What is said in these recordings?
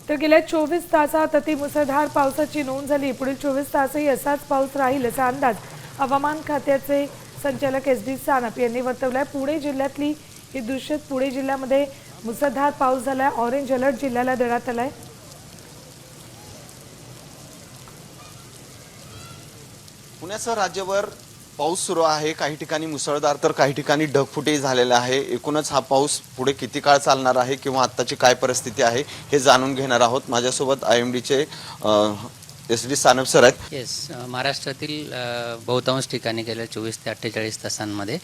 तर गेल्या 24 तासात अतिमुसळधार पावसाची नोंद झाली। पुढील 24 तासही असाच पाऊस राहील असा अंदाज हवामान खात्याचे संचालक SD सानप यांनी वर्तवलाय। पुणे जिल्ह्यातली ही दृश्य पुणे जिल्ह्यामध्ये मुसळधार पाऊस झालाय। ऑरेंज अलर्ट जिल्ह्याला देण्यात आलाय। पुण्यासह राज्यभर पाऊस सुरू आहे। काही ठिकाणी मुसळधार तर काही ठिकाणी ढगफुटी झालेला आहे। एकूणच हा पाऊस पुढे किती काळ चालणार आहे किंवा आत्ताची काय परिस्थिती आहे हे जाणून घेणार आहोत। माझ्यासोबत IMDचे SD सानप सर आहेत। येस, महाराष्ट्रातील बहुतांश ठिकाणी गेल्या 24 ते 48 तासांमध्ये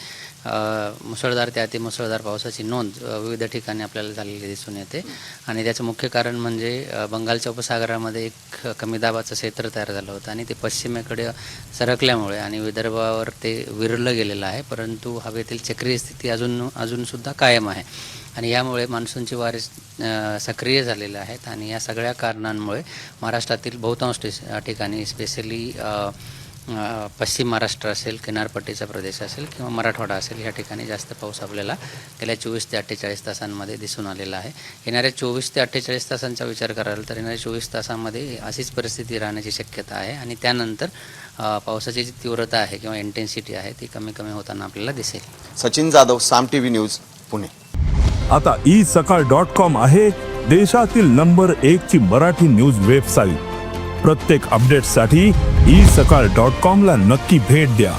मुसळधार ते अतिमुसळधार पावसाची नोंद विविध ठिकाणी आपल्याला झालेली दिसून येते आणि त्याचं मुख्य कारण म्हणजे बंगालच्या उपसागरामध्ये एक कमी दाबाचं क्षेत्र तयार झालं होतं आणि ते पश्चिमेकडे सरकल्यामुळे आणि विदर्भावर ते विरलं गेलेलं आहे, परंतु हवेतील चक्रीय स्थिती अजूनसुद्धा कायम आहे आणि यामुळे मान्सूनचे वारे सक्रिय झालेले आहेत आणि या सगळ्या कारणांमुळे महाराष्ट्रातील बहुतांश ठिकाणी स्पेशली पश्चिम महाराष्ट्र असेल, किनारपट्टीचा प्रदेश असेल किंवा मराठवाडा असेल, या ठिकाणी जास्त पाऊस आपल्याला गेल्या 24 ते 48 तासांमध्ये दिसून आलेला आहे। येणाऱ्या 24 ते 48 तासांचा विचार कराल तर येणाऱ्या 24 तासांमध्ये अशीच परिस्थिती राहण्याची शक्यता आहे आणि त्यानंतर पावसाची जी तीव्रता आहे किंवा इंटेन्सिटी आहे ती कमी कमी होताना आपल्याला दिसेल। सचिन जाधव, साम TV न्यूज, पुणे। आता isakal.com आहे देशातील नंबर 1 ची मराठी न्यूज वेबसाईट। प्रत्येक अपडेटसाठी isakal.com ला नक्की भेट द्या।